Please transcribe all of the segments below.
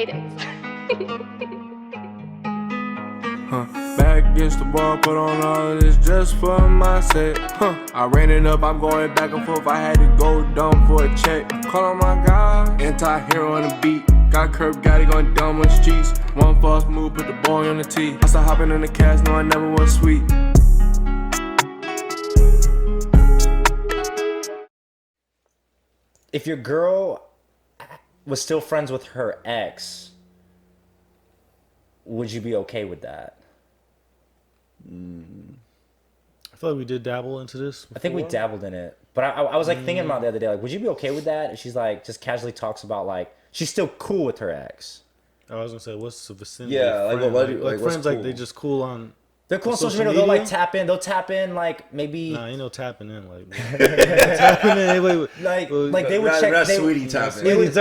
cadence. Back against the wall, put on all of this just for my sake. I ran it up, I'm going back and forth. I had to go dumb for a check. Call on my guy, anti-hero on the beat. Got curb, got it going dumb on the streets. One false move, put the boy on the tee. I started hopping in the cast, no, I never was sweet. If your girl was still friends with her ex, would you be okay with that? I feel like we did dabble into this before. I think we dabbled in it. But I was like thinking about it the other day, like, would you be okay with that? And she's like, just casually talks about like, she's still cool with her ex. I was gonna say, what's the vicinity? Yeah, like, friend? what, like what's friends, cool? like they just cool on. They're cool on social social media. media? They'll tap in like maybe Nah, ain't no tapping in. Like tapping in. Hey, wait, like they would check. Not They, sweetie tapping. it's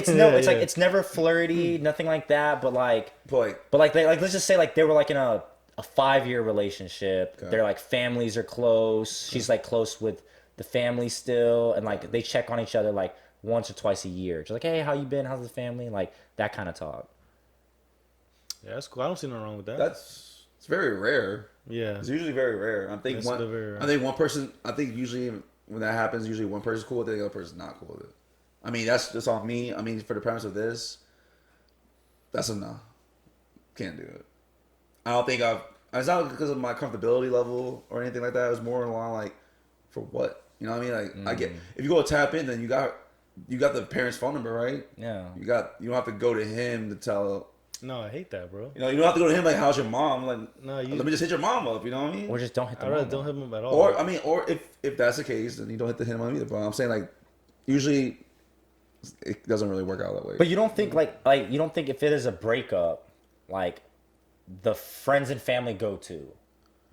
no, Yeah, it's like yeah. it's never flirty, nothing like that. But like Boy, they like let's just say like they were like in a 5-year relationship. Okay. Their like families are close. She's like close with the family still, and like they check on each other like once or twice a year. Just like, hey, how you been? How's the family? Like that kind of talk. Yeah, that's cool. I don't see nothing wrong with that. it's very rare. Yeah. It's usually very rare. I think It's very rare. I think one person. I think usually when that happens, usually one person's cool with it, the other person's not cool with it. I mean, that's just on me. I mean, for the premise of this, that's a no. Can't do it. I don't think I've. It's not because of my comfortability level or anything like that. It was more along like, for what? You know what I mean? Like, I get if you go tap in, then you got the parent's phone number, right? Yeah. You don't have to go to him to tell. No, I hate that, bro. You know, you don't have to go to him like, "How's your mom?" Like, No, let me just hit your mom up. You know what I mean? Or just don't hit the I rather mom. don't hit them at all. Or I mean, or if that's the case, then you don't hit the hit on either. But I'm saying like, usually, it doesn't really work out that way. But you don't think like you don't think if it is a breakup, like the friends and family go to,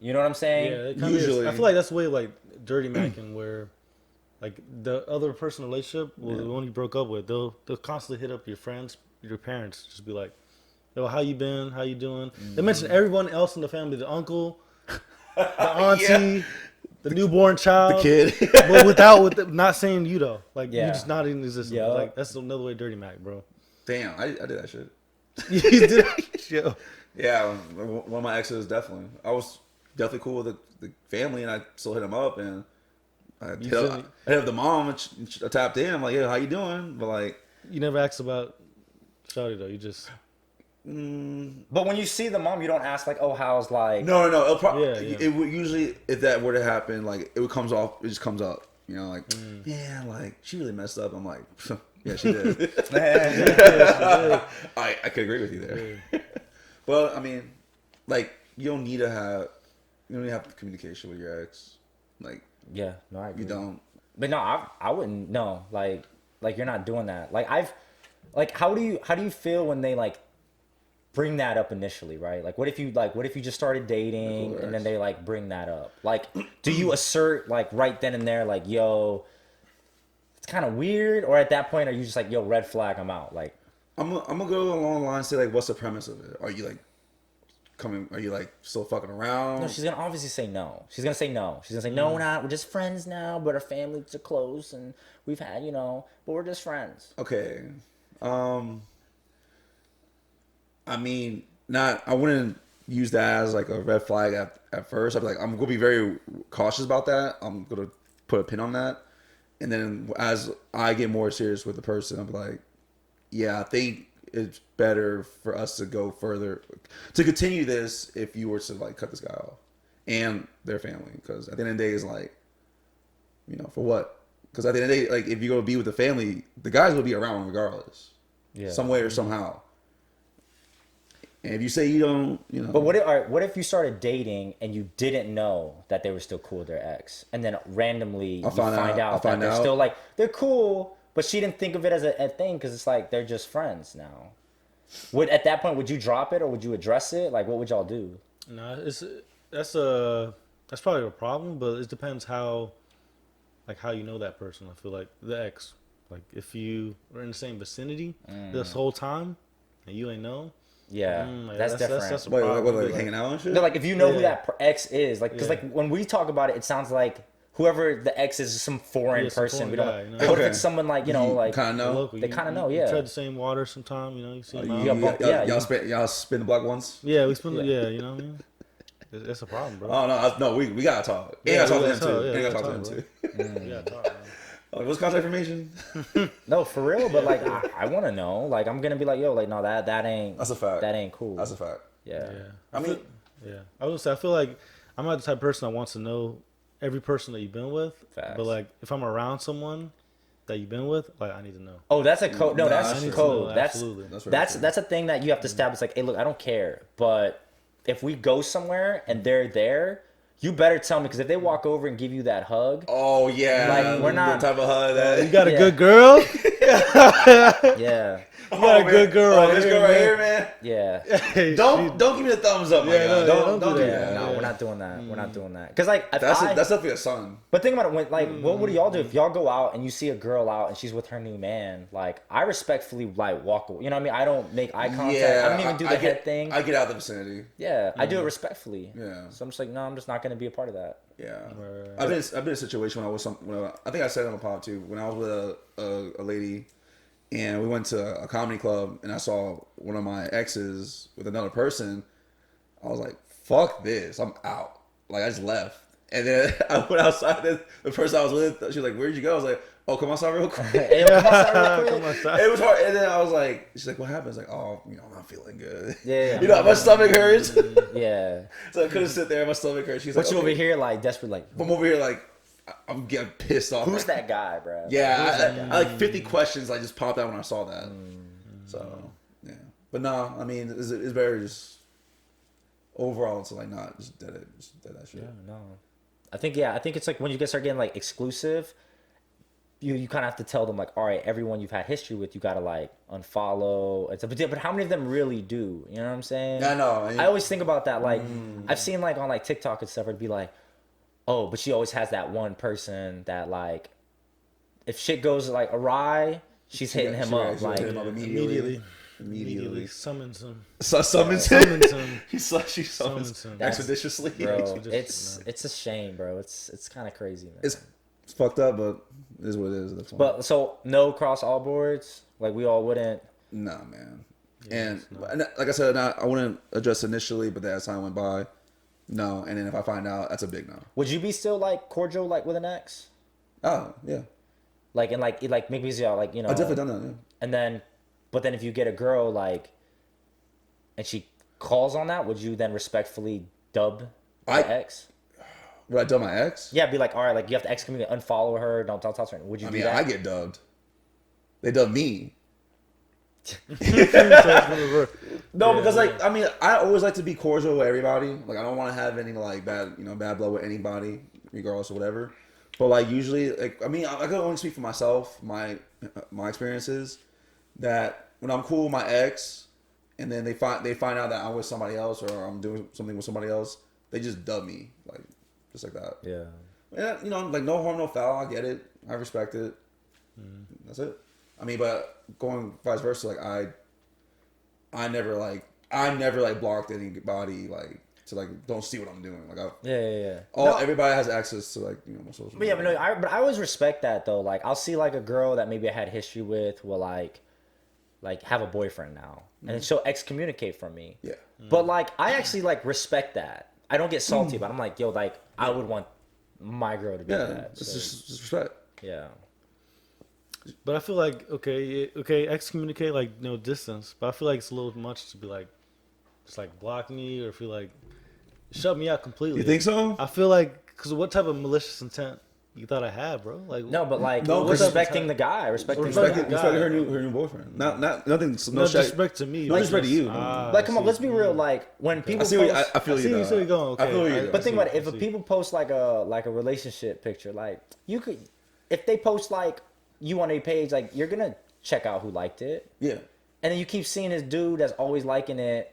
you know what I'm saying? yeah, it kinda Usually- is. I feel like that's the way like dirty macking where, like the other person relationship, well, the one you broke up with, they'll constantly hit up your friends, your parents, just be like, "Yo, how you been? How you doing?" They mention everyone else in the family, the uncle, the auntie, the newborn child, kid. but not saying you though. Like Yeah. you just not in existence. Yeah. Like that's another way dirty mac, bro. Damn, I did that shit. You did yo. Yeah, one of my exes definitely. I was definitely cool with the family, and I still hit him up, and I hit up the mom, and I tapped in. I'm like, "Yeah, how you doing?" But like, You never asked about Shawty though. You just But when you see the mom, you don't ask like, "Oh, how's like?" no. Yeah, yeah. It would usually, if that were to happen, like it comes off. It just comes up. You know, like, yeah, like she really messed up. I'm like, yeah, she did. I could agree with you there. But I mean, like you don't need to have communication with your ex. Like Yeah, no, I agree. you don't. But no, I wouldn't. No, like you're not doing that. Like how do you feel when they like bring that up initially, right? Like what if you just started dating and then they like bring that up? Like, do you assert like right then and there, like, yo, it's kind of weird, or at that point are you just like, yo, red flag, I'm out? Like, I'm gonna go along the line and say like, what's the premise of it? Are you like coming? Are you like still fucking around? no, she's gonna obviously say no. She's gonna say no. She's gonna say no, we're not. We're just friends now, but our families are close and we've had, but we're just friends. Okay. I mean, I wouldn't use that as like a red flag at first. I'd be like, I'm gonna be very cautious about that. I'm gonna put a pin on that, and then as I get more serious with the person, I'm like, yeah, I think it's better for us to go further, to continue this if you were to like cut this guy off and their family, because at the end of the day, it's like, for what? Because at the end of the day, like if you go be with the family, the guys will be around regardless, some way or somehow. And if you say you don't, But what if you started dating and you didn't know that they were still cool with their ex, and then randomly you find out that they're still like they're cool, but she didn't think of it as a thing because it's like they're just friends now. At that point, would you drop it or would you address it? Like, what would y'all do? no, that's probably a problem, but it depends how you know that person. I feel like the ex, like if you were in the same vicinity this whole time and you ain't know. Yeah, Like, that's different. That's a Wait, problem. what, like Like, hanging out and shit? No, like if you know who Yeah. that ex is, like, because Yeah. like when we talk about it, it sounds like whoever the ex is some foreign some person. foreign We don't. guy, you know? But what if Okay. it's someone like you know You like kind of know. Local. They You- kinda know, you yeah. tread the same water sometime, you know. You see them out. Yeah, but- yeah, Y'all spin the block once. Yeah, we spend. Yeah. Yeah, you know what I mean. It's a problem, bro. Oh no, we gotta talk. And Yeah, gotta talk we to him gotta too. talk, yeah, And we gotta gotta talk to him talk, too. We gotta talk, man. What's contact information? No, for real. But like, I want to know. Like, I'm gonna be like, yo, like, no, that ain't. That's a fact. That ain't cool. That's a fact. Yeah. Yeah. I mean, Yeah, I would say I feel like I'm not the type of person that wants to know every person that you've been with. Facts. But like, if I'm around someone that you've been with, like, I need to know. Oh, that's a code. No, Nah, that's I need to code. know, That's absolutely. That's very that's true. that's a thing that you have to establish. Like, hey, look, I don't care, but if we go somewhere and they're there, you better tell me because if they walk over and give you that hug, Oh yeah, Like, we're not- the type of hug that You got a Yeah. good girl. yeah, You got a good girl. Oh, right this here, girl right man. here, man. yeah. Hey, Don't give me the thumbs up, my Yeah, guy. no, Don't don't do do that. that. No, Yeah. we're not doing that. We're not doing that. Because like, if That's I, definitely a son. but think about it. When like, what do y'all do if y'all go out and you see a girl out and she's with her new man? Like, I respectfully like walk away. You know what I mean? I don't make eye contact. Yeah, I don't even do the head thing. I get out of the vicinity. Yeah, I do it respectfully. Yeah. So I'm just like, no, I'm just not gonna be a part of that. Yeah, Right. I've been in a situation when I was I think I said it on the pod too. When I was with a lady, and we went to a comedy club, and I saw one of my exes with another person. I was like, "Fuck this! I'm out." Like I just left, and then I went outside. And the person I was with, she was like, "Where'd you go?" I was like, "Oh, come outside real quick." Hey, come outside real quick. Come outside. It was hard, and then I was like, "She's like, what happened?" I was like, "Oh, I'm not feeling good." Yeah, you know, my stomach hurts, Yeah. so I couldn't sit there. My stomach hurts. She's But like, you okay. over here like desperate, like, I'm over here like I'm getting pissed off. who's right that guy, bro? Yeah, I like 50 questions. I just popped out when I saw that. So yeah, but no, I mean, it's very just overall. It's like not just dead that shit. No. I think it's like when you get start getting like exclusive, you kind of have to tell them like, all right, everyone you've had history with, you gotta like unfollow. But how many of them really do? You know what I'm saying? Yeah, I know. I always think about that. Like, I've seen like on like TikTok and stuff, it'd be like, oh, but she always has that one person that like, if shit goes like awry, she's hitting him up. She Like, hit him up Immediately immediately. summons him. Summons Summons him. him. She Summons summons him. expeditiously. bro, Expeditious, it's a shame, bro. It's kind of crazy, man. It's fucked up, but it is what it is. That's fine. But so no cross all boards. Like we all wouldn't. Nah, man. Yeah, and it's not. and like I said, I wouldn't address initially, but then as time went by, no. And then if I find out, that's a big no. Would you be still like cordial like with an ex? Oh yeah, Like and like maybe y'all like you know. I've definitely done that. Yeah. And then, but then if you get a girl like, and she calls on that, would you then respectfully dub the I- ex? Would I dub my ex? Yeah, be like, all right, like you have to excommunicate, unfollow her, don't talk to her. Would you I do mean, that? I get dubbed. They dub me. Yeah, No, because like I mean, I always like to be cordial with everybody. Like I don't want to have any like bad blood with anybody, regardless of whatever. But like usually, like I mean, I can only speak for myself. My experiences that when I'm cool with my ex, and then they find out that I'm with somebody else or I'm doing something with somebody else, they just dub me like just like that. Yeah. Yeah, like no harm, no foul. I get it. I respect it. That's it. I mean, but going vice versa, like I never blocked anybody like to like don't see what I'm doing. Like Yeah. everybody has access to like my social. But yeah, media. but I always respect that though. Like I'll see like a girl that maybe I had history with will like have a boyfriend now, and then she'll excommunicate from me. Yeah. But like I actually like respect that. I don't get salty, but I'm like, yo, like I would want my girl to be Yeah, that. it's So, just respect. yeah. But I feel like okay, excommunicate like no distance. But I feel like it's a little much to be like, just like block me or feel like shut me out completely. You think so? I feel like because what type of malicious intent you thought I had, bro? Like No, but like No, respecting the guy, respecting Respect the it. guy. Respect her new boyfriend. Not nothing. no No shit. disrespect to me. No disrespect to you. Like, come on, let's be real. Like when people I see. What, post, I feel I you. see though. you see where you're going. I feel Okay. you. though. but think about it. I If see. people post like a relationship picture, like you could, if they post like you on a page, like you're gonna check out who liked it, Yeah. and then you keep seeing this dude that's always liking it.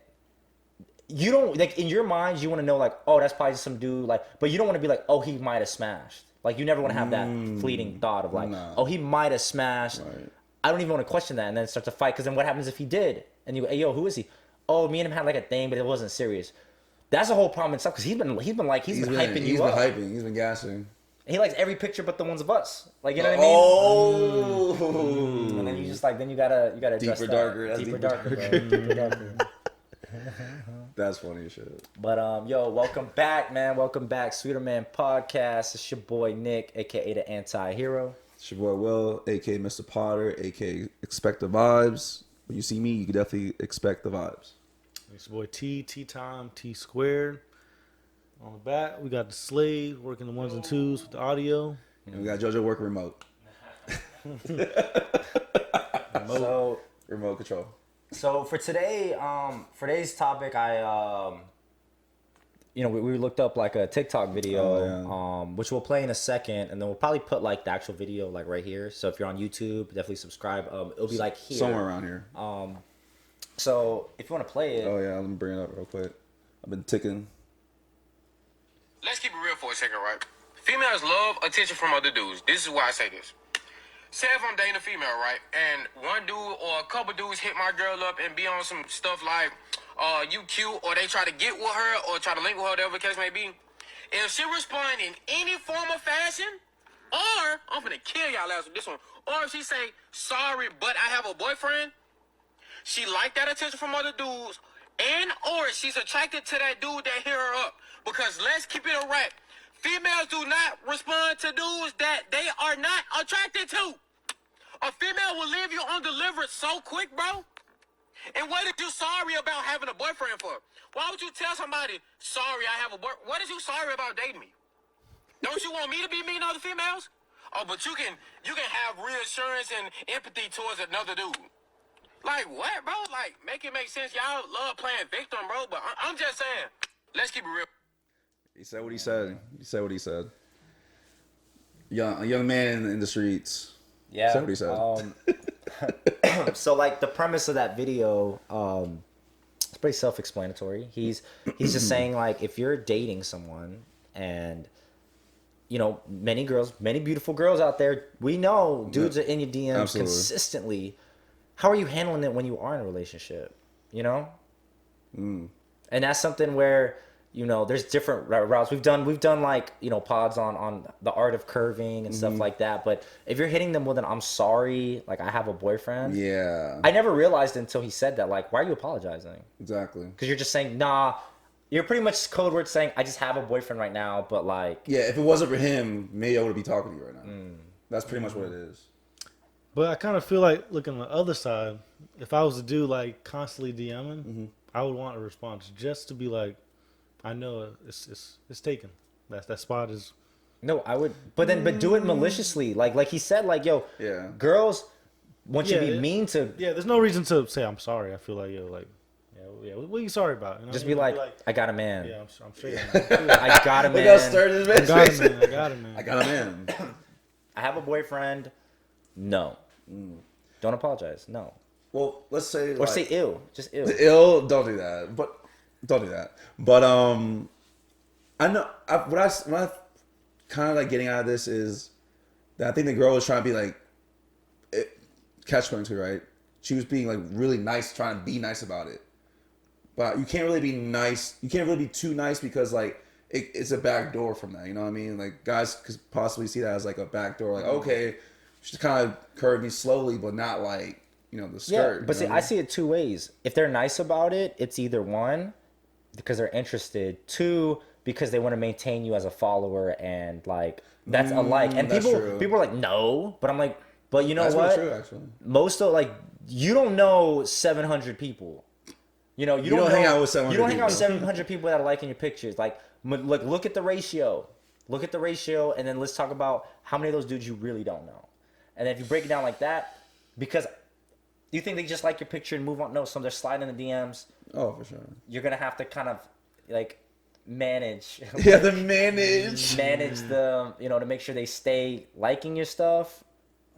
You don't like in your mind. You want to know like, oh, that's probably just some dude. Like, but you don't want to be like, oh, he might have smashed. Like, you never want to have that fleeting thought of like, nah. oh, he might have smashed. Right. I don't even want to question that, and then start to fight. Because then what happens if he did? And you go, hey, yo, who is he? Oh, me and him had like a thing, but it wasn't serious. That's a whole problem itself. Because he's been hyping you up. He's been hyping. He's been gassing. He likes every picture but the ones of us. Like, you know what I mean? Oh. And then you just like, then you gotta address Deeper, that. darker. That's Deeper, deeper, darker, bro. Deeper, darker. That's funny as shit. But yo, welcome back, man. Welcome back, Sweeterman podcast. It's your boy Nick, aka the Anti-Hero. It's your boy Will, aka Mr. Potter, aka Expect the Vibes. When you see me, you can definitely expect the vibes. It's your boy T Time, T squared. On the back, we got the Slade working the ones and twos with the audio. And we got Jojo working remote. Remote control. So for today, for today's topic, we looked up like a TikTok video, which we'll play in a second, and then we'll probably put like the actual video like right here. So if you're on YouTube, definitely subscribe. It'll be like here, somewhere around here. So if you want to play it, oh yeah, let me bring it up real quick. I've been ticking. Let's keep it real for a second, right? Females love attention from other dudes. This is why I say this. Say if I'm dating a female, right, and one dude or a couple dudes hit my girl up and be on some stuff like, you cute, or they try to get with her or try to link with her, whatever the case may be. If she respond in any form of fashion, or, I'm finna kill y'all ass with this one, or if she say, sorry, but I have a boyfriend, she like that attention from other dudes, and or she's attracted to that dude that hit her up. Because let's keep it a wrap. Females do not respond to dudes that they are not attracted to. A female will leave you undelivered so quick, bro. And what are you sorry about having a boyfriend for? Why would you tell somebody, sorry, I have a boyfriend? What is you sorry about dating me? Don't you want me to be mean to other females? Oh, but you can have reassurance and empathy towards another dude. Like, what, bro? Like, make it make sense. Y'all love playing victim, bro. But I'm just saying, let's keep it real. He said what he said. He said what he said. A young man in the streets. yeah. Said what he said. So like the premise of that video, it's pretty self-explanatory. He's just saying like if you're dating someone and many beautiful girls out there, we know dudes are in your DMs Absolutely. consistently. How are you handling it when you are in a relationship? And that's something where there's different routes. We've done like pods on the art of curving and stuff like that. But if you're hitting them with an "I'm sorry," like I have a boyfriend. Yeah. I never realized until he said that. Like, why are you apologizing? Exactly. Because you're just saying, nah. You're pretty much code word saying, I just have a boyfriend right now. But like, Yeah, if it wasn't for him, maybe I would be talking to you right now. That's pretty much what it is. But I kind of feel like, looking on the other side, if I was to do like constantly DMing, I would want a response just to be like, I know it's taken. That spot is. no, I would. But do it maliciously. Like he said, like yo, Yeah. girls want you to be Yeah. mean to. Yeah, there's no reason to say I'm sorry. I feel like what are you sorry about? Just be like, I got a man. yeah, I'm straight. I got a Look how man. stirred his I man's got face. him, man. I got him, man. I got him in. I have a boyfriend. No. Don't apologize. No. Well, let's say Or say ew. Just ew. ill. Don't do that. But I know what I kind of like getting out of this is that I think the girl was trying to be like catch 22, right? She was being like really nice, trying to be nice about it. But you can't really be nice. You can't really be too nice because like it's a back door from that. You know what I mean? Like guys could possibly see that as like a back door. Like okay, she's kind of curved me slowly, but not like the skirt. Yeah, but see, I see it two ways. If they're nice about it, it's either one, because they're interested. Two, because they want to maintain you as a follower, and like that's alike. And that's true. people are like, no, but I'm like, but you know That's what? really true, actually. Most of like you don't know 700 people. You don't hang out with 700 You don't hang out with people. 700 people that are liking your pictures. Like look at the ratio. Look at the ratio, and then let's talk about how many of those dudes you really don't know. And then if you break it down like that, because you think they just like your picture and move on? No, some they're sliding in the DMs. Oh, for sure. You're gonna have to kind of like manage. Yeah, the manage. manage the to make sure they stay liking your stuff,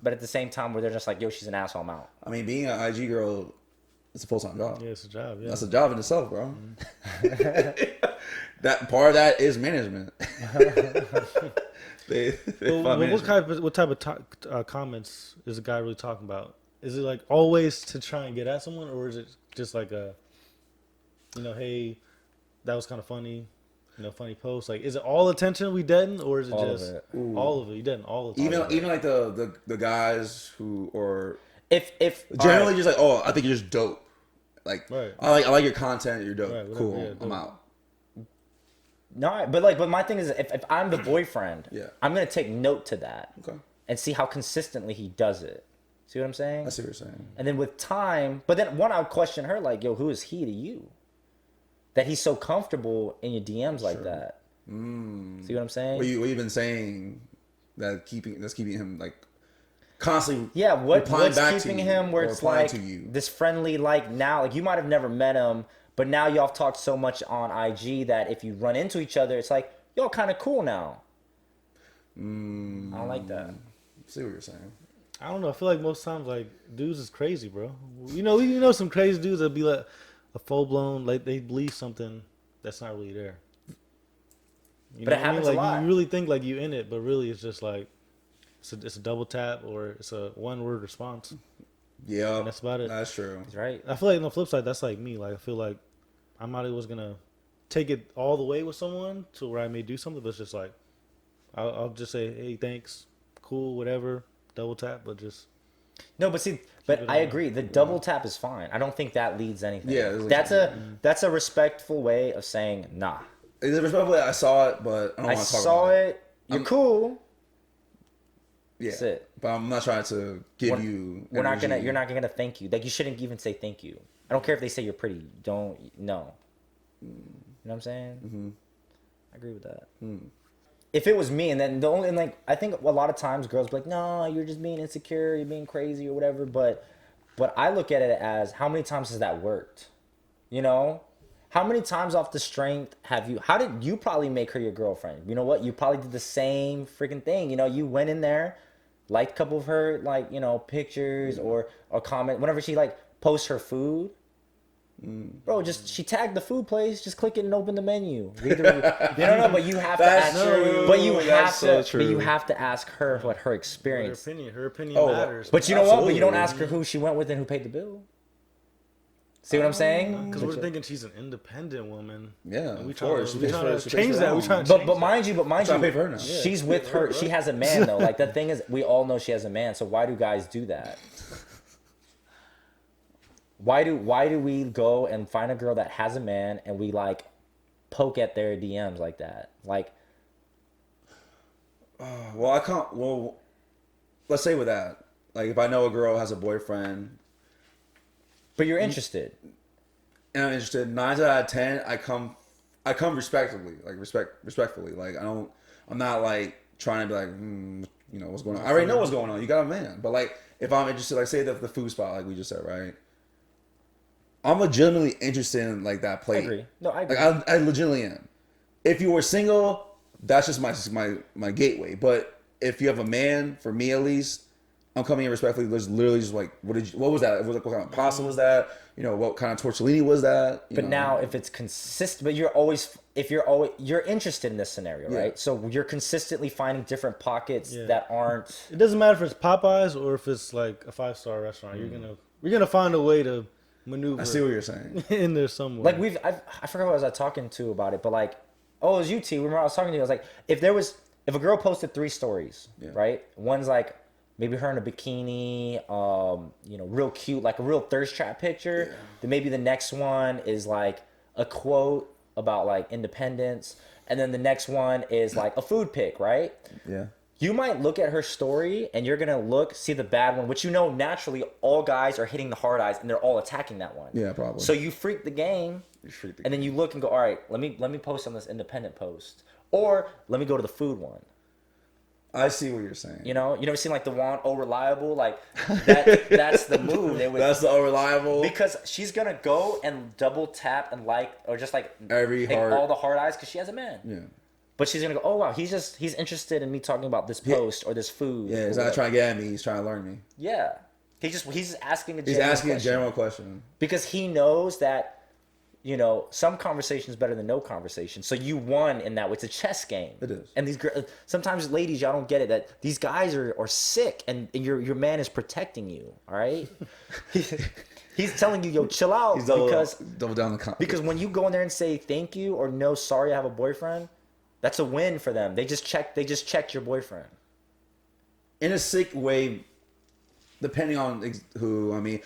but at the same time where they're just like, yo, she's an asshole, I'm out. I mean, being an IG girl, it's a full-time job. Yeah, it's a job. Yeah. That's a job in itself, bro. That part of that is management. they Well, fund management. what type of comments is the guy really talking about? Is it like always to try and get at someone, or is it just like a, hey, that was kind of funny? funny posts. Like, is it all attention we deading, or is it All of just it. all of it? You deading all the time. Even like the guys who or If generally alright, just like, oh, I think you're just dope. Like, Right. I like your content. You're dope. Right, whatever, Cool. yeah, I'm dope. out. no, but my thing is, if I'm the boyfriend, Yeah. I'm gonna take note to that Okay. and see how consistently he does it. See what I'm saying? I see what you're saying. And then with time, but then I would question her like, yo, who is he to you? That he's so comfortable in your DMs like that. See what I'm saying? What you been saying that's keeping him like constantly Yeah, replying what's back to keeping you him where or it's replying like to you. this friendly, like now, like you might have never met him, but now y'all have talked so much on IG that if you run into each other, it's like, y'all kind of cool now. I don't like that. I see what you're saying. I don't know. I feel like most times, like, dudes is crazy, bro. You know some crazy dudes that be like a full blown, like they believe something that's not really there. You But know it what I mean? happens a Like, lot. you really think like you in it, but really it's just like it's a double tap or it's a one word response. Yeah, That's about it. That's true. He's right. I feel like on the flip side, that's like me. Like I feel like I'm not always gonna take it all the way with someone to where I may do something, but it's just like I'll just say, hey, thanks, cool, whatever, double tap, but just No, but see, but it I on. agree. The double tap is fine. I don't think that leads anything. Yeah, it's like- that's a respectful way of saying nah. Is it respectful? I saw it, but I don't I want to talk saw about it. it. You're cool. Yeah, That's it. but I'm not trying to give We're- you. We're not gonna. energy. You're not gonna thank you. Like you shouldn't even say thank you. I don't care if they say you're pretty. Don't no. You know what I'm saying? Mm-hmm. I agree with that. If it was me, and then like I think a lot of times girls be like, no, you're just being insecure, you're being crazy or whatever. But I look at it as how many times has that worked? You know, how many times off the strength have you? How did you probably make her your girlfriend? You know what? You probably did the same freaking thing. You know, you went in there, liked a couple of her pictures or comment whenever she like posts her food. Bro, just she tagged the food place. Just click it and open the menu. Read the review. But you have to That's ask. true. But you That's have so to. true. But you have to ask her what her her experience. opinion Oh, matters. But you know what? But you don't Absolutely. ask her who she went with and who paid the bill. See what I'm saying? Because we're thinking she's an independent woman. Yeah, And we of trying course. to, She we pays trying for- to she pays change for that. her We own. trying to But change but that. mind you, Trying to pay for her now. she's with her. She has a man though. Like the thing is, we all know she has a man. So why do guys do that? Why do we go and find a girl that has a man and we like poke at their DMs like that? Like, Well, I can't. Well, let's say with that, like if I know a girl has a boyfriend but you're interested. and I'm interested, 9 out of 10, I come respectfully, like respectfully. Like I'm not like trying to be like, what's going on. I already know what's going on. You got a man, but like if I'm interested, like say the food spot, like we just said, right? I'm legitimately interested in like that I plate. agree. No, I agree. Like I legitimately am. If you were single, that's just my gateway. But if you have a man, for me at least, I'm coming in respectfully. There's literally just like, what was that? What kind of pasta was that? What kind of tortellini was that? But now, if it's consistent, but you're interested in this scenario, Yeah. right? So you're consistently finding different pockets Yeah. that aren't. It doesn't matter if it's Popeyes or if it's like a 5-star restaurant. You're gonna find a way to maneuver. I see what you're saying. in there somewhere. Like I forgot who I was talking to about it, but like, oh, it was you, T. Remember I was talking to you? I was like, if a girl posted 3 stories, Yeah. right? One's like maybe her in a bikini, real cute, like a real thirst trap picture. Yeah. Then maybe the next one is like a quote about like independence, and then the next one is like a food pic, right? Yeah. You might look at her story and you're gonna see the bad one, which naturally all guys are hitting the hard eyes and they're all attacking that one. Yeah, probably. So you freak the game, and then you look and go, all right, let me post on this independent post, or let me go to the food one. I see what you're saying. You never seen like the one reliable, like that's the move. They would, That's the unreliable. because she's gonna go and double tap and like or just like Every hit heart. all the hard eyes because she has a man. Yeah. But she's gonna go, oh wow, he's interested in me talking about this post or this food. Yeah, or he's not whatever. trying to get at me. He's trying to learn me. Yeah, he's just asking a He's general asking question. a general question. Because he knows that you know, some conversation is better than no conversation. So you won in that way. It's a chess game. It is. And these sometimes ladies, y'all don't get it, that these guys are sick, and your man is protecting you. All right, he's telling you, yo, chill out, He's double down the because when you go in there and say thank you or no, sorry, I have a boyfriend, that's a win for them. They just checked your boyfriend. In a sick way, depending on who. I mean,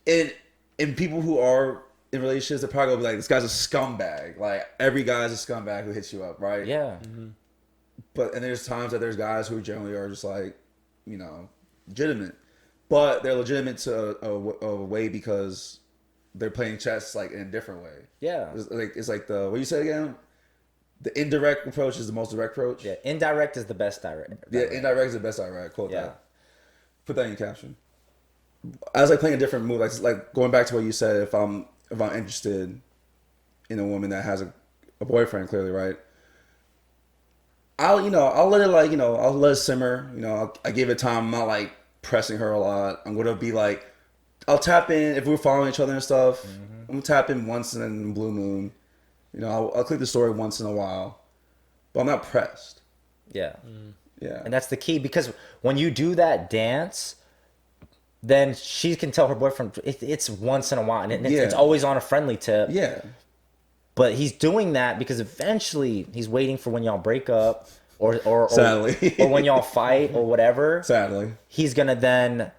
in people who are in relationships, they're probably gonna be like, this guy's a scumbag. Like every guy's a scumbag who hits you up, right? Yeah. But and there's times that there's guys who generally are just like, you know, legitimate, but they're legitimate to a way because they're playing chess like in a different way. Yeah. It's like the what you said again. The indirect approach is the most direct approach. Yeah. Indirect is the best direct. Yeah, indirect is the best direct. Quote Yeah. that. Put that in your caption. I was like playing a different move, like going back to what you said. If I'm interested in a woman that has a boyfriend, clearly, right? I'll let it I'll let it simmer. You know, I give it time. I'm not like pressing her a lot. I'm gonna be like, I'll tap in if we're following each other and stuff. I'm gonna tap in once in a blue moon. You know, I'll click the story once in a while, but I'm not pressed. Yeah. Yeah, And that's the key, because when you do that dance, then she can tell her boyfriend it's once in a while, and it's always on a friendly tip. yeah. But he's doing that because eventually he's waiting for when y'all break up or Sadly. or when y'all fight or whatever. Sadly, He's gonna then.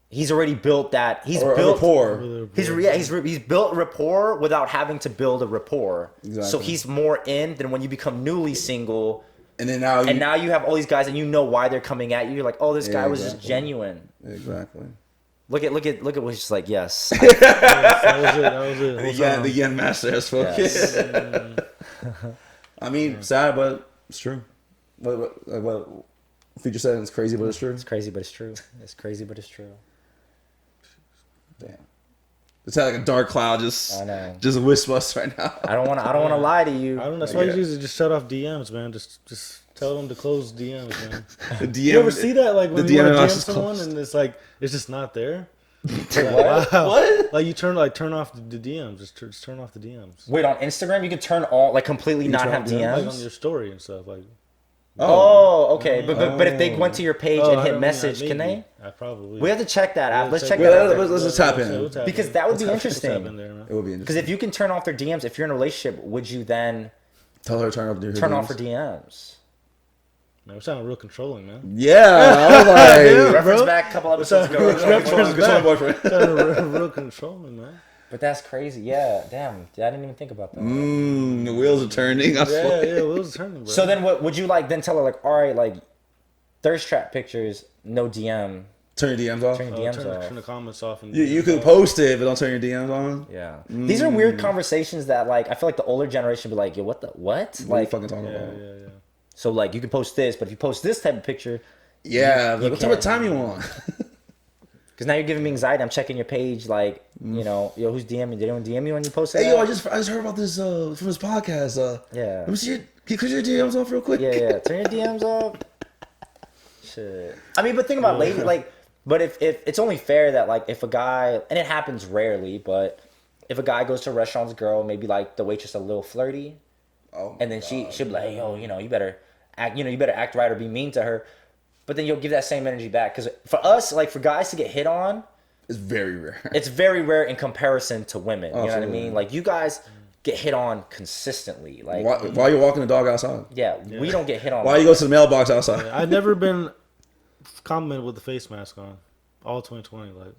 He's already built that. He's or built rapport. He's built rapport without having to build a rapport. Exactly. So he's more in than when you become newly single. And then now You have all these guys, and you know why they're coming at you. You're like, oh, this guy was just genuine. Exactly. Look at what's just like, yes. That was it. The yen master has spoken. Yes. I mean, sad, but it's true. What Future said, it's crazy, but it's true. It's crazy, but it's true. It's crazy, but it's true. Damn. It's like a dark cloud I know. just wisp us right now. I don't want to lie to you. I don't know. That's why you usually just shut off DMs, man. Just tell them to close DMs, man. The DM, You ever see that? Like when the you want to DM DM is someone closed. and it's like it's just not there. What? Wow. What? Like you turn off the DMs. Just turn off the DMs. Wait, on Instagram you can turn all, like, completely not turn have off DMs? Like on DMs. your story and stuff. Like Oh, okay. But if they went to your page and hit message, can they? I probably. We have to check that out. Let's check Well, that out. let's just tap in. Because that would be Let's tap interesting. in there, man. It would be Because interesting. if you can turn off their DMs, if you're in a relationship, would you then Tell her to turn off her turn off DMs. her DMs? Man, we're sounding real controlling, man. Yeah, I was like, Reference bro. back a couple episodes ago. Good my boyfriend. Sounding real controlling, man. But that's crazy. Yeah, damn. I didn't even think about that. The wheels are turning. I swear. Yeah, wheels turning, bro. So then what would you like then tell her, like, all right, like, thirst trap pictures, no DM. Turn your DMs off. Turn your DMs turn off. the comments off. And You can post it, but don't turn your DMs on. Yeah. These are weird conversations that, like, I feel like the older generation would be like, yo, what? What are you Like, fucking talking Yeah, about? yeah. so, like, you can post this, but if you post this type of picture, Yeah, You what type of can't. time you want? because now you're giving me anxiety. I'm checking your page, like, you know, yo, who's DMing? Did anyone DM you when you posted Hey, that? yo, I just heard about this from this podcast. Yeah. Let me see can you clear your DMs off real quick? Yeah. Turn your DMs off. Shit. I mean, but think about lady, like, but if it's only fair that, like, if a guy, and it happens rarely, but if a guy goes to a restaurant with a girl, maybe like the waitress a little flirty, Oh, and then she'll be like, yo, you know, you better act right or be mean to her. But then you'll give that same energy back. Because for us, like, for guys to get hit on, it's very rare. it's very rare in comparison to women. You know what I Absolutely. mean? Like, you guys get hit on consistently. Like, Why you walking the dog outside? yeah, we don't get hit on. Why you go to the mailbox outside? I've never been complimented with the face mask on. All 2020, like,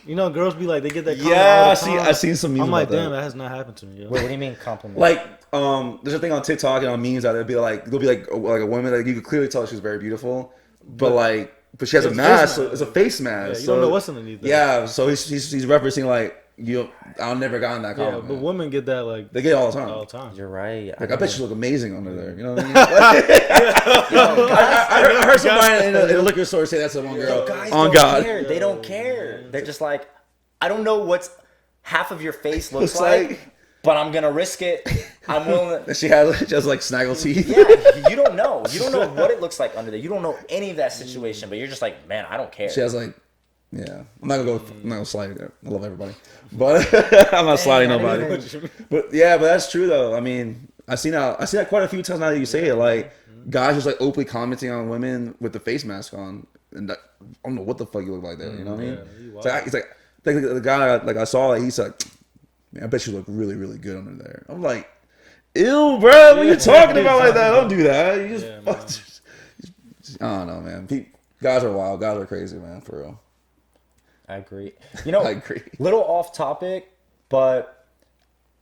you know, girls be like, they get that. Comment Yeah, all the time. I seen some memes I'm like, about damn, that. that has not happened to me. Yo. Wait, what do you mean compliment? Like, there's a thing on TikTok and on memes that there'll be like a woman that you could clearly tell she's very beautiful, but she has a It's a face mask. mask. So it's a face mask. Yeah, you so, don't know what's underneath that. Yeah, so he's referencing like I'll never gotten that Yeah, compliment. but women get that like They get it all the time. all the time. You're right. Like, I bet you look amazing under there. You know what I mean? I heard somebody in a liquor store say that to one girl. Guys On don't God. care. They don't care. They're just like, I don't know what's half of your face looks Looks like, like- but I'm gonna risk it. I'm willing to. She has like snaggle teeth. Yeah, you don't know. You don't know what it looks like under there. You don't know any of that situation, but you're just like, man, I don't care. She has like Yeah, I'm not gonna slide there. I love everybody, but I'm not sliding nobody. But yeah, but that's true though. I mean, I see that quite a few times now that you say it. Like guys just like openly commenting on women with the face mask on, and I don't know what the fuck you look like there. You know what I mean? It's like the guy like I saw. He's like, man, I bet you look really really good under there. I'm like, ew, bro. What are you talking about like that? Don't do that. You just, I don't know, man. Guys are wild. Guys are crazy, man. For real. I agree. You know, I agree. Little off topic, but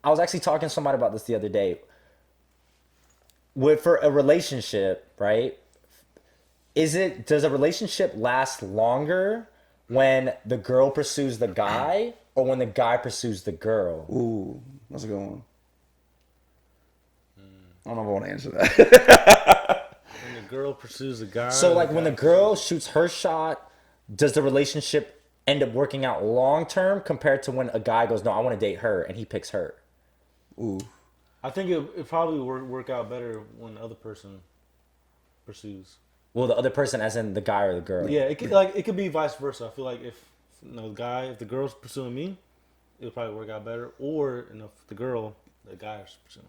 I was actually talking to somebody about this the other day. For a relationship, right? Does a relationship last longer when the girl pursues the guy or when the guy pursues the girl? Ooh, that's a good one. I don't know if I want to answer that. When the girl pursues the guy. So like when the girl shoots her shot, does the relationship end up working out long term compared to when a guy goes, no, I want to date her, and he picks her? Ooh, I think it probably work out better when the other person pursues. Well, the other person, as in the guy or the girl. Yeah, it could be vice versa. I feel like if the girl's pursuing me, it'll probably work out better. Or if the guy's pursuing.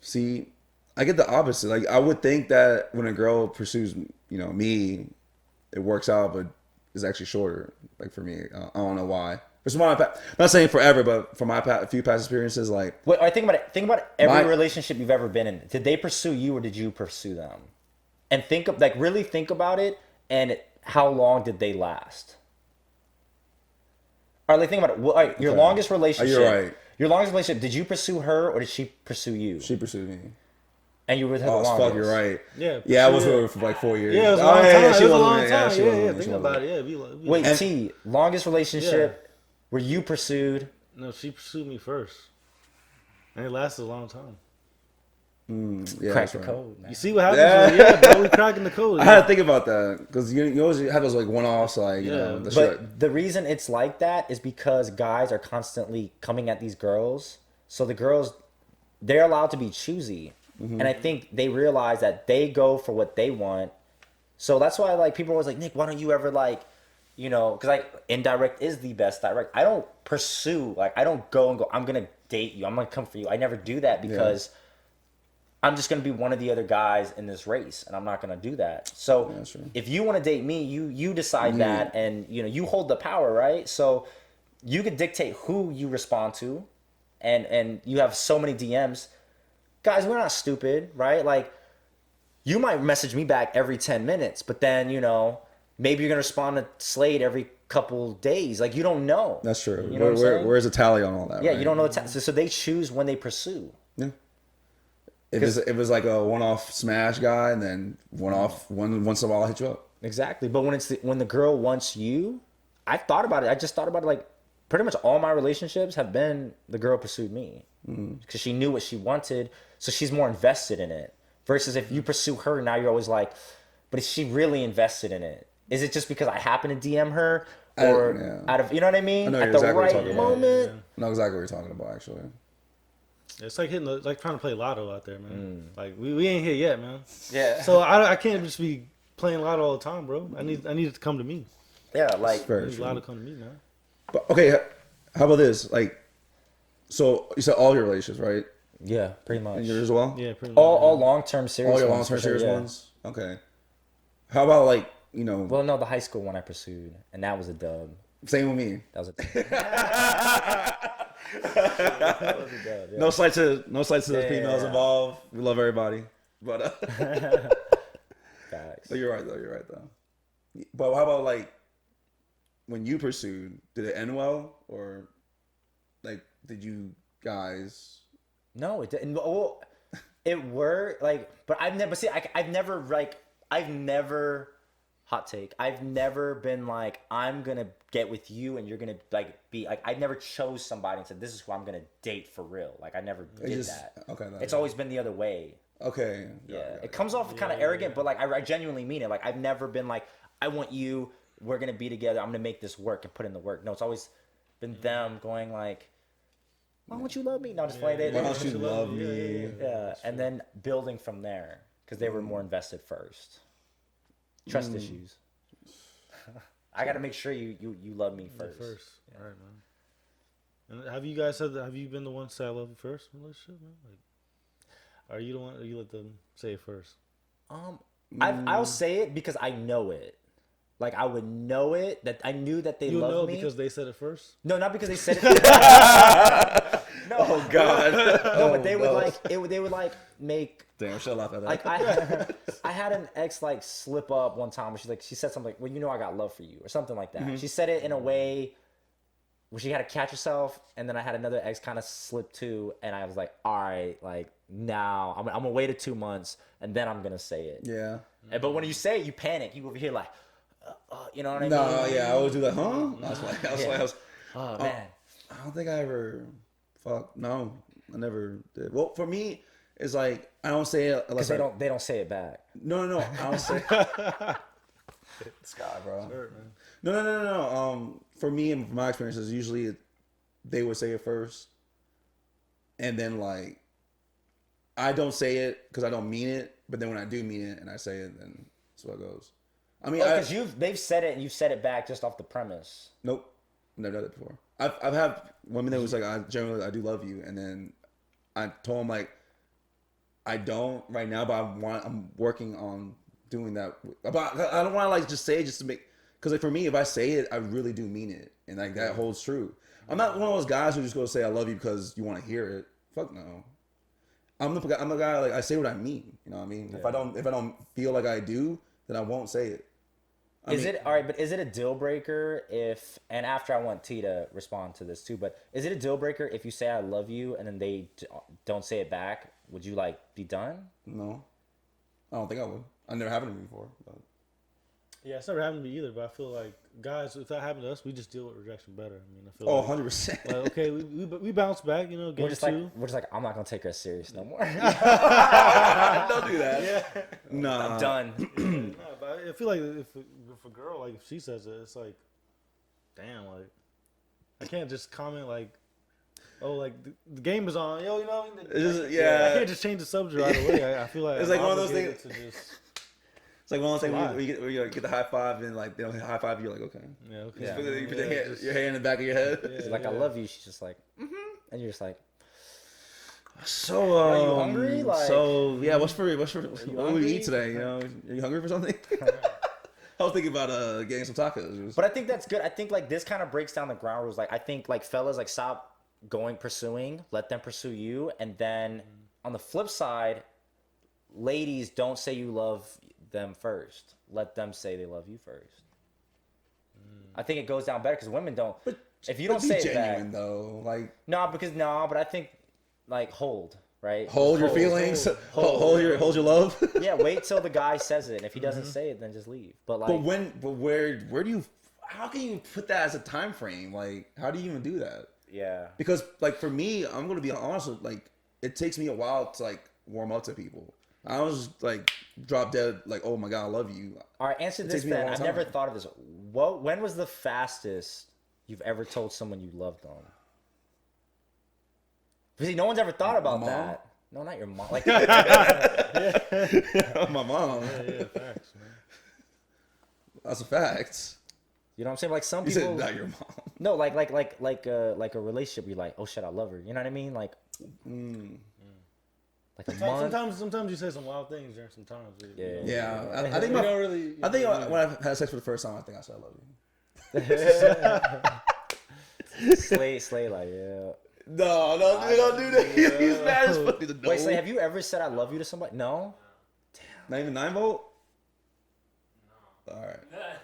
see, I get the opposite. Like I would think that when a girl pursues, me, it works out, but it's actually shorter. Like for me, I don't know why. I'm not saying forever, but from my few past experiences, like. Wait, I think about it. Think about every relationship you've ever been in. Did they pursue you or did you pursue them? And really think about it. And how long did they last? All right, like think about it. Well, all right, your longest relationship. You're right. Your longest relationship. Did you pursue her or did she pursue you? She pursued me. And you were with her the Oh, longest. fuck, you're right. Yeah. Yeah, I was with her for like 4 years. Yeah, it was a long time. she It was a was long with me. time. she was Yeah, with me. think about it. Yeah, Wait, T, longest relationship where you pursued. No, she pursued me first. And it lasted a long time. Yeah, Crack that's the right. code, man. You see what happens? Bro, we cracking the code. I had to think about that because you always have those like one-offs, like the shit. But the reason it's like that is because guys are constantly coming at these girls. So the girls, they're allowed to be choosy. And I think they realize that they go for what they want. So that's why like people are always like, Nick, why don't you ever like, because like indirect is the best direct. I don't pursue, like I don't go and go, I'm going to date you. I'm going to come for you. I never do that because I'm just going to be one of the other guys in this race and I'm not going to do that. So if you want to date me, you decide that and you hold the power, right? So you could dictate who you respond to and you have so many DMs. Guys, we're not stupid, right? Like you might message me back every 10 minutes, but then, maybe you're going to respond to Slade every couple days. Like you don't know. That's true. You know where's the tally on all that? Yeah, right? you don't know so they choose when they pursue. Yeah. If it was like a one-off smash guy, and then once in a while I'll hit you up. Exactly, but when the girl wants you, I've thought about it. I just thought about it. Like pretty much all my relationships have been the girl pursued me because she knew what she wanted, so she's more invested in it. Versus if you pursue her, now you're always like, but is she really invested in it? Is it just because I happen to DM her, or out of you know what I mean? I know at the exactly what you're right talking about. moment. I know exactly what you're talking about, actually. It's like trying to play lotto out there, man. Like we ain't here yet, man. Yeah. So I can't just be playing lotto all the time, bro. I need it to come to me. Yeah, like I need lotto to come to me, man. But okay, how about this? Like, so you said all your relationships, right? yeah, pretty much. And yours as well? Yeah, pretty much. All long-term serious. All your ones, long-term for sure, serious yeah. ones? Okay. How about like, Well, no, the high school one I pursued, and that was a dub. same with me. That was a that was a dub. Yeah. No slight to the females yeah. involved. We love everybody. But Facts. but you're right though. But how about like when you pursued, did it end well, or like did you guys? No, it didn't. Well, it were like, but I've never I've never hot take. I've never been like, I'm gonna get with you and you're gonna like be like, I never chose somebody and said this is who I'm gonna date for real. Like I never did that. Okay. It's always been the other way. Okay. Yeah, it comes off kind of arrogant, but like I genuinely mean it. Like I've never been like, I want you. We're gonna be together. I'm gonna make this work and put in the work. No, it's always been them going like, why won't you love me? No, just play it. Why don't you love me? Yeah, and then building from there because they were more invested first. Trust issues. I gotta make sure you love me Yeah, first. first. All right, man. And have you guys said that? Have you been the one to say I love you first in a relationship, man? Like, are you the one? Or you let them say it first? I'll say it because I know it. Like I would know it that I knew that they You love know me. because they said it first. No, not because they said it. No, Oh God. no, but they would like it. They would like make Damn, I should laugh at that. like I had an ex like slip up one time where she said something like, well, you know, I got love for you or something like that. She said it in a way where she had to catch herself, and then I had another ex kind of slip too, and I was like, all right, like now I'm gonna wait 2 months and then I'm gonna say it. Yeah. But when you say it, you panic. You over here like, you know what I mean? No, yeah, I always do that. Huh? I was. Oh man. I don't think I ever. Fuck no, I never did. Well, for me, it's like I don't say it unless Because they don't say it back. No, I don't say. This guy, bro. Sure, man. No. For me and from my experiences, usually they would say it first, and then like I don't say it because I don't mean it. But then when I do mean it and I say it, then that's what it goes. I mean, Because they've said it and you've said it back just off the premise. nope, never done it before. I've had women that was like, I do love you, and then I told them like I don't right now, but I'm working on doing that. But I don't want to like just say it just to make, because like for me, if I say it, I really do mean it, and like that holds true. I'm not one of those guys who just go say I love you because you want to hear it. Fuck no. I'm the guy like I say what I mean. You know what I mean? Yeah. If I don't feel like I do, then I won't say it. Is it all right? But is it a deal breaker if? And after I want T to respond to this too, but is it a deal breaker if you say I love you and then they don't say it back? Would you like be done? No, I don't think I would. I never happened to me before. But. Yeah, it's never happened to me either. But I feel like guys, if that happened to us, we just deal with rejection better. I mean, I feel. Oh, like, 100%. Like, okay, we bounce back. You know, game We're just two. like I'm not gonna take her serious no more. Don't do that. Yeah. Nah. I'm done. No, but I feel like if a girl, like if she says it, it's like, damn, like I can't just comment like, oh, like the game is on, yo, you know. Yeah. I can't just change the subject right away. I feel like It's I'm like one of those obligated things- to just, It's like one of those things Why? where you get the high five and like they don't high five you, you're like okay. yeah, okay. Yeah. You put Yeah, just- your hand in the back of your head. Yeah, She's like, I yeah. love you. She's just like, and you're just like, So Are you hungry? Like- so yeah, what we hungry? eat today? You know, are you hungry for something? I was thinking about getting some tacos. But I think that's good. I think like this kind of breaks down the ground rules. Like I think like fellas like stop pursuing, let them pursue you, and then on the flip side, ladies don't say you love them first. Let them say they love you first. I think it goes down better because women don't. If you don't be say it genuine back, though, like but I think like hold right. hold your feelings, hold your love. Yeah, wait till the guy says it, and if he doesn't say it, then just leave. But like, But where do you? How can you put that as a time frame? Like, how do you even do that? yeah, Because like for me, I'm gonna be honest with, like it takes me a while to like warm up to people. I was like drop dead like, oh my god, I love you. all right. Answer this takes me a then. long I've never time. thought of this. When was the fastest you've ever told someone you loved them? See, no one's ever thought about Mom? that. No, not your mom. Like, My mom. Yeah, facts, man. That's a fact. you know what I'm saying? Like some You people. said not your mom. No, like a relationship. You're like, oh shit, I love her. You know what I mean? Like, like a month. Sometimes you say some wild things during some times. Yeah. Yeah, I think We don't really. I think when I had sex for the first time, I think I said I love you. Slade, like, yeah. No, don't do that. He's mad as fuck. He's a no. Wait, Slade, have you ever said I love you to somebody? No. Not even 9-volt. No. All right.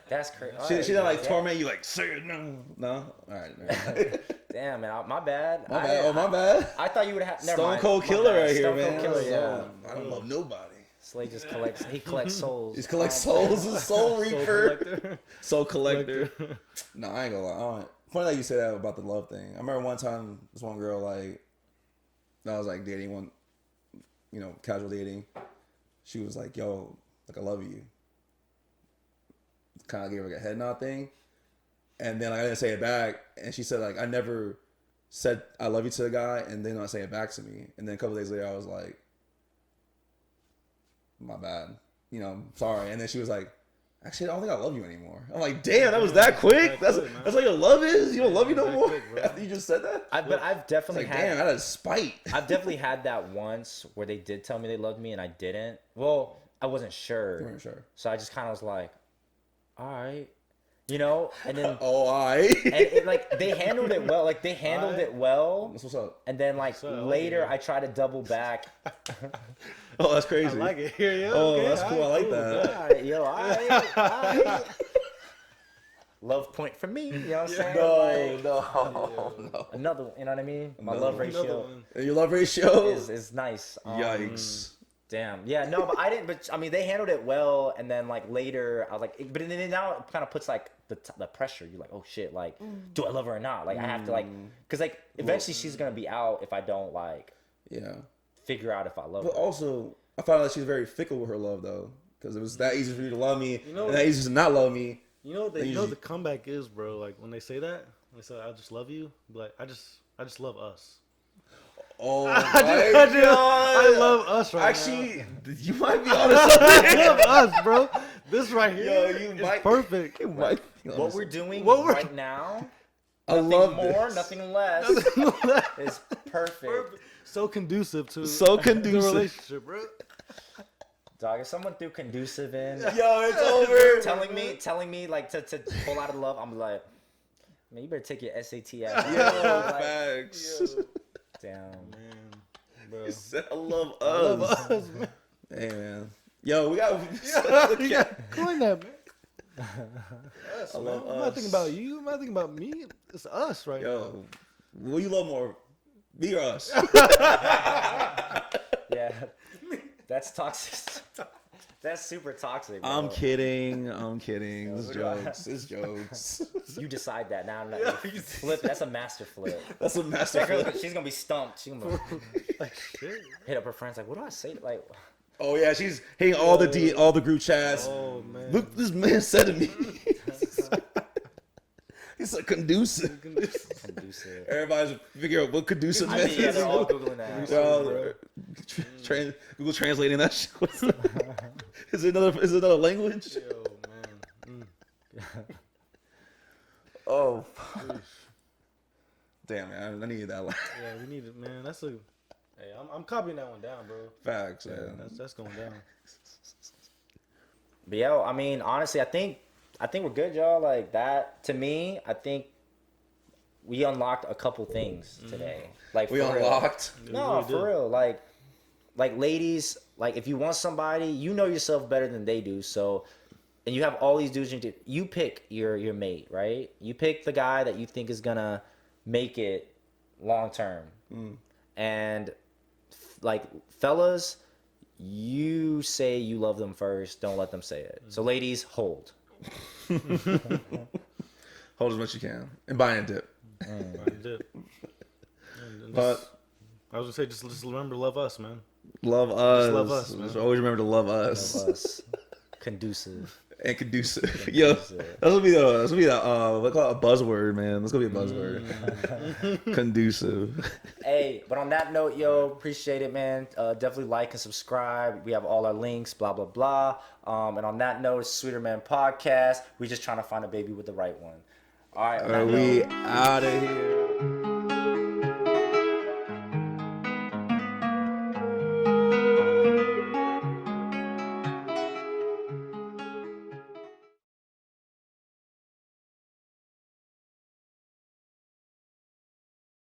That's crazy. She don't like torment you like say it no. All right. Damn, man, my bad. My bad. Oh my bad. I thought you would have. Never Stone mind. Cold My Killer bad. right here, Stone man. Cold Killer, yeah. I don't love nobody. Slade just collects. He collects souls. He collects souls. Soul Reaper. collector. Soul Collector. No, I ain't gonna lie. Funny that you say that about the love thing. I remember one time this one girl like I was like dating one, casual dating. She was like, "Yo, like I love you." Kind of gave her like a head nod thing, and then like, I didn't say it back, and she said like I never said I love you to the guy, and then not say it back to me, and then a couple days later I was like, "My bad, sorry," and then she was like, actually, I don't think I love you anymore. I'm like, damn, that was that quick. That's how your love is. You don't love me no more. After you just said that. But I've definitely It's like, damn, that is spite. I've definitely had that once where they did tell me they loved me and I didn't. Well, I wasn't sure. You weren't sure. So I just kind of was like, all right, you know. And then Oh, I. and it, like they handled it well. Like they handled it well. That's what's up. And then like later, I try to double back. Oh, that's crazy. I like it. Here, yeah. Oh, Okay, that's cool. I like that. All right, yo, all right. Love point for me. You know what I'm saying? No. Another, you know what I mean? My love ratio Your love ratio is nice. Yikes. Damn. Yeah, no, but I didn't. But I mean, they handled it well, and then like later, I was like, but then now it kind of puts like the pressure. You're like, oh shit, like, do I love her or not? Like, I have to like, because like eventually she's gonna be out if I don't like, figure out if I love her. But also, I found out she's very fickle with her love though, because it was that easy for you to love me, and that easy to not love me. You know what the comeback is, bro. Like when they say that, when they say I just love you, be like I just love us. Oh my I love us right Actually, now. you might be onto something. I love us, bro. This right here is perfect. You might be onto What we're doing right now, I love more, this. nothing less, is perfect. So conducive to So the conducive. relationship, bro. Dog, if someone threw conducive in, Yo, it's over. telling me like to pull out of love, I'm like, man, you better take your SAT out. Yo, facts. Damn. Man, bro. He said, I love us. I love us, man. Hey, man. Yo, we got. Coin that, man. I love I'm not thinking about you. I'm not thinking about me. It's us right now. Yo, will you love more? Me or us? Yeah, that's toxic. That's super toxic. Bro. I'm kidding. It's jokes. It's jokes. You decide that now. Flip. That's a master flip. That's a master flip. She's gonna be stumped. She's gonna Like shit. hit up her friends like, what do I say? Like, Oh yeah, she's hitting all the group chats. Oh man. Look, what this man said to me. He's like conducive. conducive. Everybody's figuring out what conducive I meant. mean, yeah, they're all googling that. They're all Google translating that shit. Is it another language? Yo, man. Oh. Damn, man, I needed that. Yeah, we need it, man. That's a. Hey, I'm copying that one down, bro. Facts, man. That's going down. But yo, I mean, honestly, I think we're good, y'all. Like that, to me, I think we unlocked a couple things today. Like We for real. unlocked. No, really for did. real. Like ladies, like if you want somebody, you know yourself better than they do. So, and you have all these dudes. You pick your mate, right? You pick the guy that you think is gonna make it long term. And like fellas, you say you love them first. Don't let them say it. So ladies, hold. Hold as much as you can and buy a dip. I did. But I was gonna say, just remember to love us, man. love us. love us, man. Just always remember to love us. Of us. Conducive. And conducive. Yo, that's gonna be the what call it, a buzzword, man. That's gonna be a buzzword. Conducive. Hey, but on that note, yo, appreciate it, man. Definitely like and subscribe. We have all our links, blah, blah, blah. And on that note, it's Sweeterman Podcast. We just trying to find a baby with the right one. All right. On that Are we note, out of here?